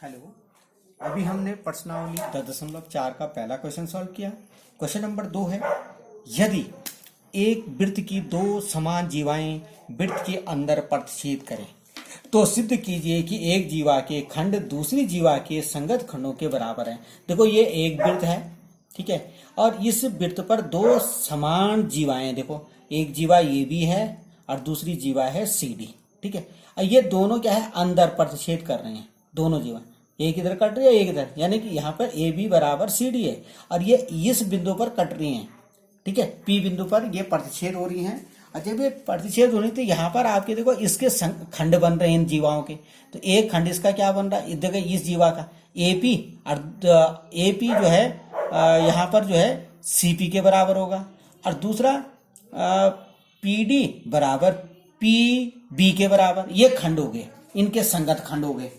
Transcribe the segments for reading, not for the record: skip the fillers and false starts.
Hello. अभी हमने प्रश्नावली 10.4 का पहला क्वेश्चन सॉल्व किया। क्वेश्चन नंबर 2 है, यदि एक वृत्त की दो समान जीवाएं वृत्त के अंदर प्रतिच्छेद करें तो सिद्ध कीजिए कि एक जीवा के खंड दूसरी जीवा के संगत खंडों के बराबर है। देखो ये एक वृत्त है, ठीक है, और इस वृत्त पर दो समान जीवाएं, देखो एक जीवा ए बी है और दूसरी जीवा है सी डी, ठीक है। और ये दोनों क्या है, अंदर प्रतिच्छेद कर रहे हैं, दोनों जीवा एक इधर कट रही है एक इधर, यानी कि यहाँ पर ए बी बराबर सी डी है और ये इस बिंदु पर कट रही हैं, ठीक है, पी बिंदु पर ये प्रतिच्छेद हो रही हैं। और जब ये प्रतिच्छेद हो रही तो यहाँ पर आपके देखो इसके खंड बन रहे हैं इन जीवाओं के, तो एक खंड इसका क्या बन रहा है, देखो इस जीवा का एपी, और एपी जो है यहाँ पर जो है सीपी के बराबर होगा, और दूसरा पीडी बराबर पी बी के बराबर, ये खंड हो गए, इनके संगत खंड हो गए।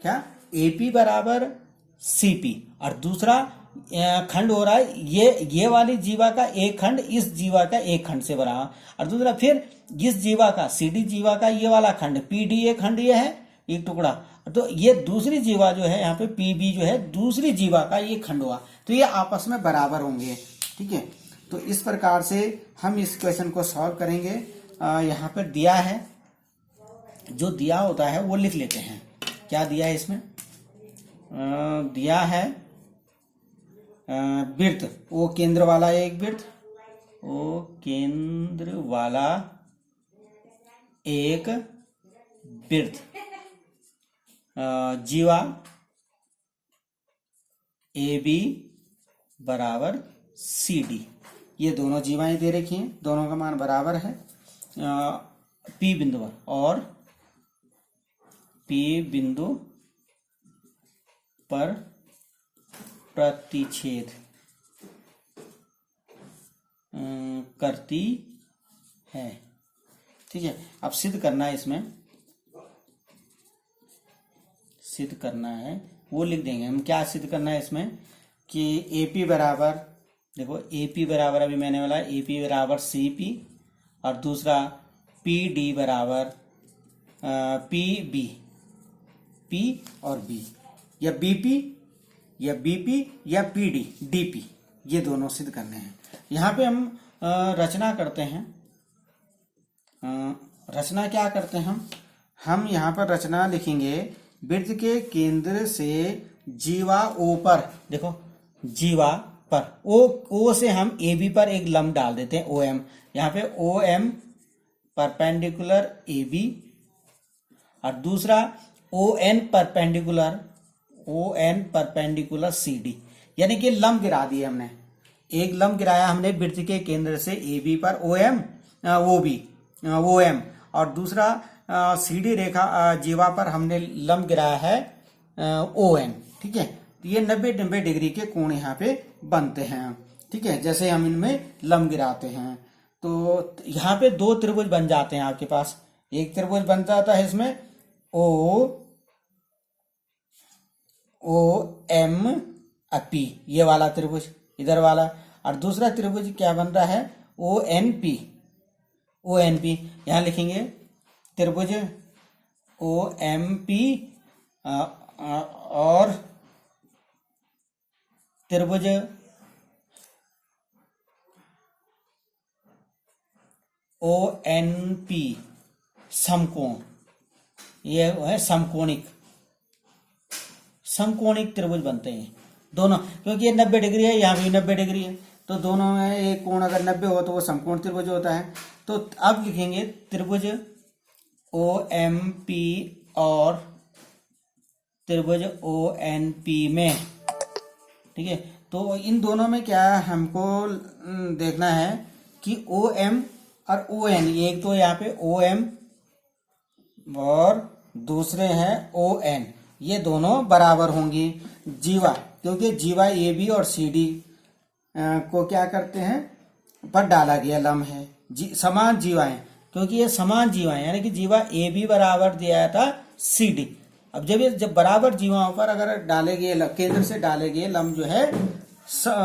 क्या, एपी बराबर सीपी, और दूसरा खंड हो रहा है ये वाली जीवा का एक खंड इस जीवा का एक खंड से बराबर, और दूसरा फिर इस जीवा का सीडी जीवा का ये वाला खंड पीडी एक खंड ये है एक टुकड़ा, तो ये दूसरी जीवा जो है यहाँ पे पीबी जो है दूसरी जीवा का ये खंड हुआ, तो ये आपस में बराबर होंगे, ठीक है। तो इस प्रकार से हम इस क्वेश्चन को सॉल्व करेंगे। यहाँ पर दिया है, जो दिया होता है वो लिख लेते हैं। क्या दिया है इसमें, दिया है वृत्त, ओ केंद्र वाला एक वृत्त, ओ केंद्र वाला एक वृत्त, जीवा ए बी बराबर सी डी, ये दोनों जीवाएं दे रखी हैं, दोनों का मान बराबर है पी बिंदु पर, और पी बिंदु पर प्रतिच्छेद करती है, ठीक है। अब सिद्ध करना है, इसमें सिद्ध करना है वो लिख देंगे हम। क्या सिद्ध करना है इसमें कि एपी बराबर, देखो एपी बराबर अभी मैंने बोला एपी बराबर सी पी, और दूसरा पी डी बराबर पी बी, पी और बी, या बीपी या बीपी या पीडी डीपी, ये दोनों सिद्ध करने हैं। यहाँ पे हम रचना करते हैं। रचना क्या करते हैं हम यहाँ पर रचना लिखेंगे, वृत्त के केंद्र से जीवा ओ पर, देखो जीवा पर ओ से हम ए बी पर एक लंब डाल देते हैं, ओ एम, यहाँ पे O M perpendicular A B, और दूसरा O N perpendicular C D, यानी कि लंब गिरा दिए हमने, एक लंब गिराया हमने वृत्त के केंद्र से ए बी पर ओ एम, और दूसरा सी डी रेखा जीवा पर हमने लंब गिराया है ओ एन, ठीक है। तो ये 90 डिग्री के कोण यहाँ पे बनते हैं, ठीक है, जैसे हम इनमें लंब गिराते हैं। तो यहाँ पे दो त्रिभुज बन जाते हैं आपके पास, एक त्रिभुज बन जाता है इसमें ओ एम पी, ये वाला त्रिभुज इधर वाला, और दूसरा त्रिभुज क्या बन रहा है ओ एन पी, यहाँ लिखेंगे त्रिभुज ओ एम पी और त्रिभुज ओ एन पी समकोण, ये है समकोणिक त्रिभुज बनते हैं दोनों, क्योंकि ये 90 डिग्री है, यहाँ भी 90 डिग्री है, तो दोनों में एक कोण अगर 90 हो तो वो समकोण त्रिभुज होता है। तो अब लिखेंगे त्रिभुज ओ एम पी और त्रिभुज ओ एन पी में, ठीक है। तो इन दोनों में क्या हमको देखना है कि ओ एम और ओ एन, एक तो यहाँ पे ओ एम और दूसरे हैं ओ एन, ये दोनों बराबर होंगी जीवा, क्योंकि जीवा ए बी और सी डी को क्या करते हैं पर डाला गया लंब है, समान जीवाएं, क्योंकि ये समान जीवाएं, यानी कि जीवा ए बी बराबर दिया था सी डी। अब जब बराबर जीवाओं पर अगर डाले गए केंद्र से डाले गए लंब जो है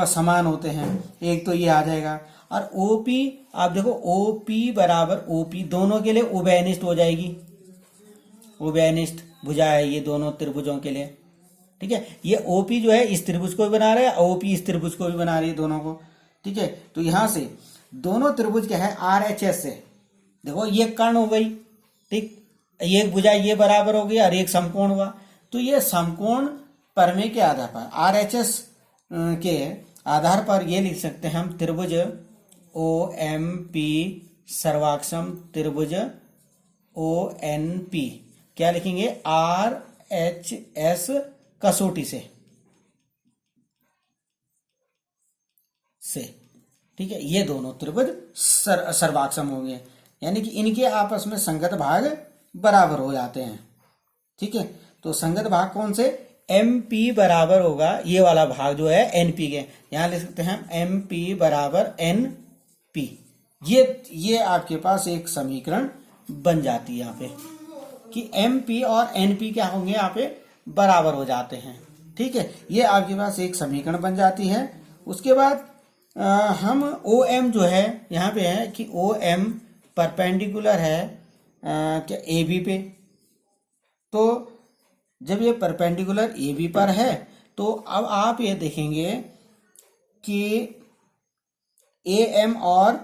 समान होते हैं, एक तो ये आ जाएगा, और ओपी आप देखो ओपी बराबर ओपी, दोनों के लिए उभयनिष्ठ हो जाएगी, वो व्यनिष्ठ भुजा है ये दोनों त्रिभुजों के लिए। ठीक है, ये ओपी जो है इस त्रिभुज को भी बना रहे हैं, ओपी इस त्रिभुज को भी बना रही है दोनों को। ठीक है, तो यहां से दोनों त्रिभुज क्या है आर एच एस से, देखो ये कर्ण हो गई, ठीक, एक भुजा ये बराबर हो गई और एक समकोण हुआ। तो ये समकोण प्रमेय के आधार पर आर एच एस के आधार पर ये लिख सकते हैं हम त्रिभुज ओ एम पी सर्वाक्षम त्रिभुज ओ एन पी, क्या लिखेंगे आर एच एस कसौटी से। ठीक है, ये दोनों त्रिभुज सर्वाक्षम होंगे, यानी कि इनके आपस में संगत भाग बराबर हो जाते हैं। ठीक है, तो संगत भाग कौन से, एम पी बराबर होगा ये वाला भाग जो है एन पी के, यहां लिख सकते हैं हम एम पी बराबर एन पी। ये आपके पास एक समीकरण बन जाती है यहाँ पे कि एम पी और एन पी क्या होंगे यहाँ पे बराबर हो जाते हैं। ठीक है, ये आपके पास एक समीकरण बन जाती है। उसके बाद हम ओ एम जो है यहाँ पे है कि ओ एम परपेंडिकुलर है क्या ए बी पे, तो जब ये परपेंडिकुलर ए बी पर है तो अब आप ये देखेंगे कि ए एम और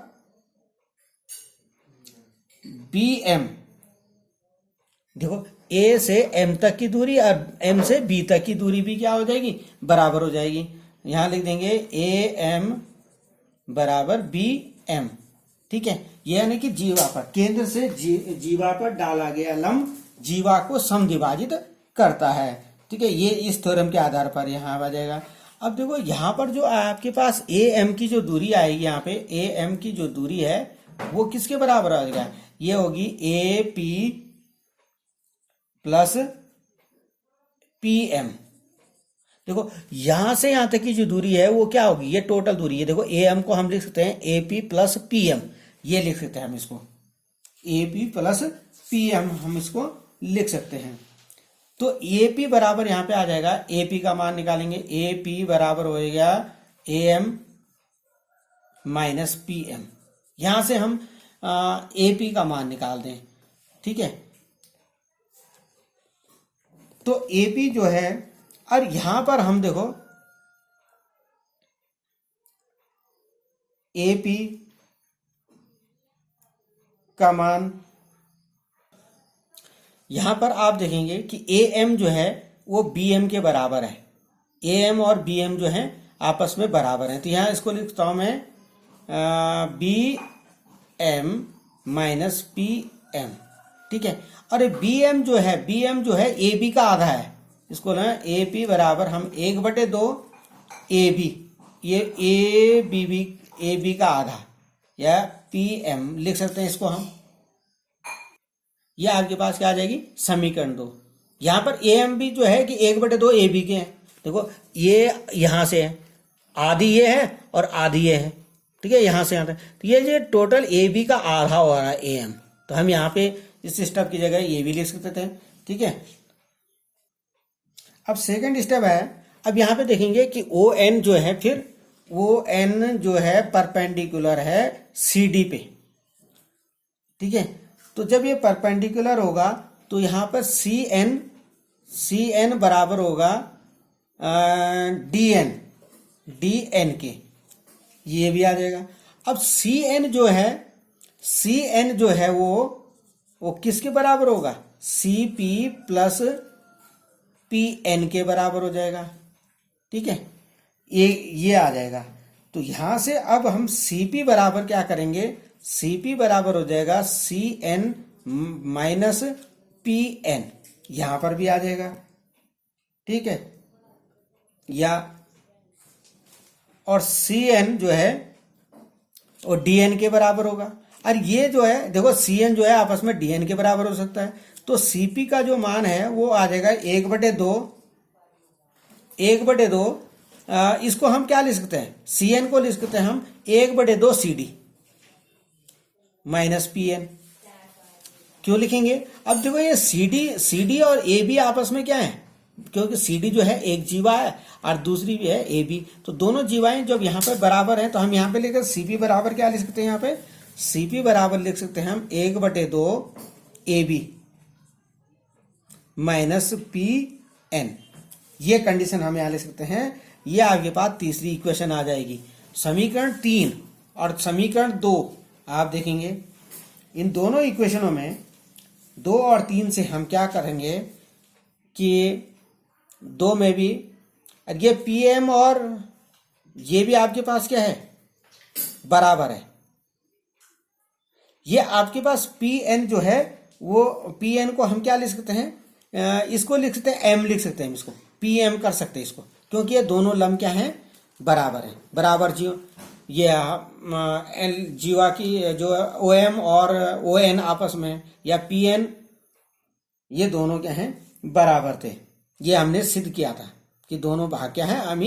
बी एम, देखो ए से एम तक की दूरी और एम से बी तक की दूरी भी क्या हो जाएगी बराबर हो जाएगी। यहां लिख देंगे ए एम बराबर बी एम। ठीक है, ये यानी कि जीवा पर केंद्र से जीवा पर डाला गया लंब जीवा को समद्विभाजित करता है। ठीक है, ये इस थ्योरम के आधार पर यहाँ आ जाएगा। अब देखो यहाँ पर जो आपके पास ए एम की जो दूरी आएगी, यहाँ पे ए एम की जो दूरी है वो किसके बराबर आ जाएगा, ये होगी A P plus P M. देखो यहां से यहां तक की जो दूरी है वो क्या होगी, ये टोटल दूरी है। देखो ए एम को हम लिख सकते हैं A P plus P M, ये लिख सकते हैं हम इसको A P plus P M, हम इसको लिख सकते हैं। तो ए पी बराबर यहां पे आ जाएगा, ए पी का मान निकालेंगे, ए पी बराबर होएगा A M minus P M. यहां से हम ए पी का मान निकाल दें। ठीक है, तो ए पी जो है, और यहां पर हम देखो ए पी का मान, यहां पर आप देखेंगे कि ए एम जो है वो बी एम के बराबर है, ए एम और बी एम जो है आपस में बराबर है। तो यहां इसको लिखता हूं मैं B M minus P M. ठीक है, और बी एम जो है ए बी का आधा है, इसको ना ए पी बराबर हम 1/2 ए बी, ये ए बी का आधा या पी एम लिख सकते हैं इसको हम। ये आपके पास क्या आ जाएगी समीकरण 2। यहां पर ए एम भी जो है कि 1/2 ए बी के हैं। देखो ये यहां से है, आधी ये है और आधी ये है। ठीक है, यहां से आता है, तो ये जो टोटल ए बी का आधा हो रहा है ए एम, तो हम यहाँ पे इस स्टेप की जगह ये भी लिख सकते थे। ठीक है, अब सेकंड स्टेप है, अब यहां पे देखेंगे कि ओ एन जो है, फिर ओ एन जो है परपेंडिकुलर है सी डी पे। ठीक है, तो जब ये परपेंडिकुलर होगा तो यहां पर सी एन बराबर होगा डी एन के, ये भी आ जाएगा। अब सी एन जो है वो किसके बराबर होगा, C P plus P N के बराबर हो जाएगा। ठीक है, ये आ जाएगा। तो यहां से अब हम सी पी बराबर क्या करेंगे, सी पी बराबर हो जाएगा C N minus P N, यहां पर भी आ जाएगा। ठीक है, या और सी एन जो है वो डी एन के बराबर होगा। और ये जो है देखो सी एन जो है आपस में डी एन के बराबर हो सकता है। तो सीपी का जो मान है वो आ जाएगा 1/2। इसको हम क्या लिख सकते हैं, सी एन को लिख सकते हैं हम 1/2 C D minus P N. क्यों लिखेंगे, अब देखो ये सी डी और ए बी आपस में क्या है, क्योंकि सी डी जो है एक जीवा है और दूसरी भी है ए बी, तो दोनों जीवाएं जब यहाँ पे बराबर है तो हम यहाँ पे लेकर सीपी बराबर क्या लिख सकते हैं, यहाँ पे सीपी बराबर लिख सकते हैं हम 1/2 A B minus P N. ये कंडीशन हम यहाँ ले सकते हैं। ये आपके पास तीसरी इक्वेशन आ जाएगी। समीकरण 3 और समीकरण 2 आप देखेंगे, इन दोनों इक्वेशनों में 2 और 3 से हम क्या करेंगे कि 2 में भी ये पी एम और ये भी आपके पास क्या है, बराबर है। ये आपके पास पी एन जो है वो पी एन को हम क्या लिख सकते हैं, इसको लिख सकते हैं एम लिख सकते हैं, इसको पी एम कर सकते हैं इसको, क्योंकि ये दोनों लम क्या हैं, बराबर है। बराबर जीव ये जीवा की जो ओ एम और ओ एन आपस में या पी एन ये दोनों क्या हैं, बराबर थे। ये हमने सिद्ध किया था कि दोनों भाग क्या है। हम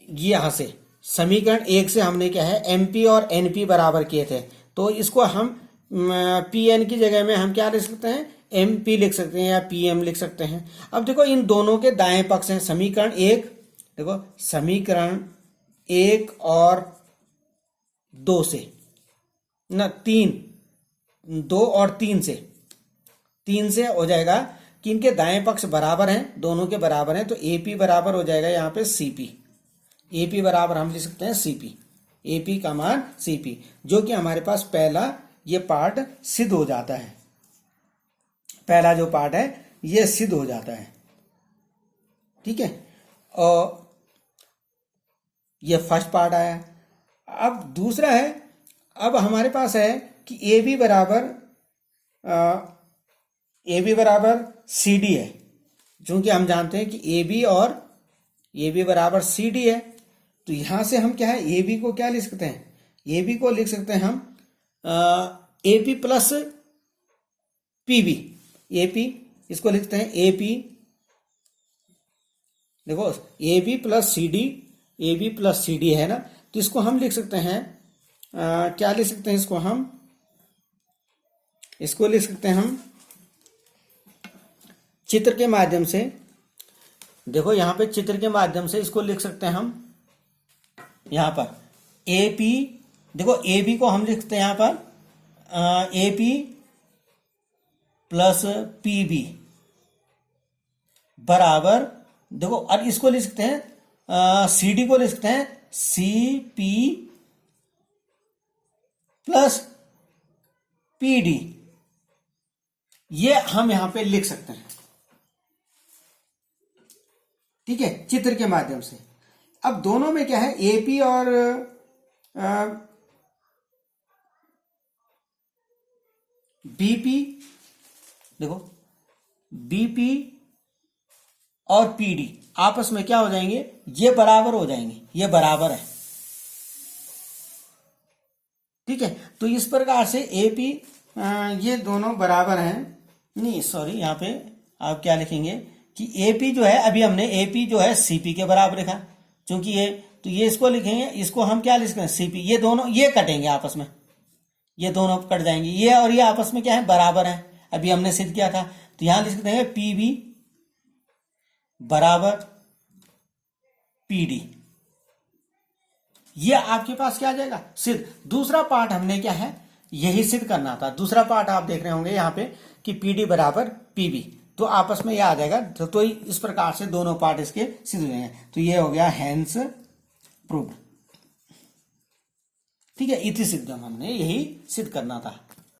ये यहां से समीकरण 1 से हमने क्या है एमपी और एनपी बराबर किए थे, तो इसको हम पी एन की जगह में हम क्या लिख सकते हैं, एमपी लिख सकते हैं या पीएम लिख सकते हैं। अब देखो इन दोनों के दाएं पक्ष हैं समीकरण 1, देखो समीकरण 1 और 2 से ना 3, 2 और 3 से हो जाएगा कि इनके दाएं पक्ष बराबर हैं, दोनों के बराबर हैं, तो एपी बराबर हो जाएगा यहाँ पे सीपी। एपी बराबर हम लिख सकते हैं सीपी, एपी का मान सीपी, जो कि हमारे पास पहला ये पार्ट सिद्ध हो जाता है। पहला जो पार्ट है ये सिद्ध हो जाता है, ठीक है। और ये फर्स्ट पार्ट आया। अब दूसरा है, अब हमारे पास है कि ए बी बराबर सी डी है, क्योंकि हम जानते हैं कि ए बी बराबर सी डी है। तो यहां से हम क्या है, ए बी को क्या लिख सकते हैं, ए बी को लिख सकते हैं हम A P plus P B. A P इसको लिखते हैं ए पी, देखो A B plus C D, A B plus C D है ना, तो इसको हम लिख सकते हैं क्या लिख सकते हैं, इसको लिख सकते हैं हम चित्र के माध्यम से। देखो यहां पे चित्र के माध्यम से इसको लिख सकते हैं हम, यहां पर ए पी, देखो ए बी को हम लिखते हैं यहां पर A P plus P B बराबर, देखो अब इसको लिख सकते हैं सी डी को लिख सकते हैं C P plus P D, ये हम यहां पे लिख सकते हैं, ठीक है, चित्र के माध्यम से। अब दोनों में क्या है, एपी और बीपी, देखो बीपी और पीडी आपस में क्या हो जाएंगे, ये बराबर हो जाएंगे, ये बराबर है, ठीक है। तो इस प्रकार से एपी ये दोनों बराबर हैं, नहीं सॉरी, यहां पे आप क्या लिखेंगे कि एपी जो है, अभी हमने एपी जो है सीपी के बराबर लिखा, क्योंकि ये, तो ये इसको लिखेंगे, इसको हम क्या लिखते हैं सीपी, ये दोनों ये कटेंगे आपस में, ये दोनों कट जाएंगे, ये और ये आपस में क्या है, बराबर है, अभी हमने सिद्ध किया था। तो यहां लिख सकते हैं पीबी बराबर पीडी, ये आपके पास क्या आ जाएगा, सिद्ध। दूसरा पार्ट हमने क्या है, यही सिद्ध करना था। दूसरा पार्ट आप देख रहे होंगे यहाँ पे कि पीडी बराबर पीबी, तो आपस में ये आ जाएगा, तो इस प्रकार से दोनों पार्ट इसके सिद्ध हो जाएंगे। तो ये हो गया हैंस प्रूव्ड, ठीक है। इति सिद्धम, हमने यही सिद्ध करना था।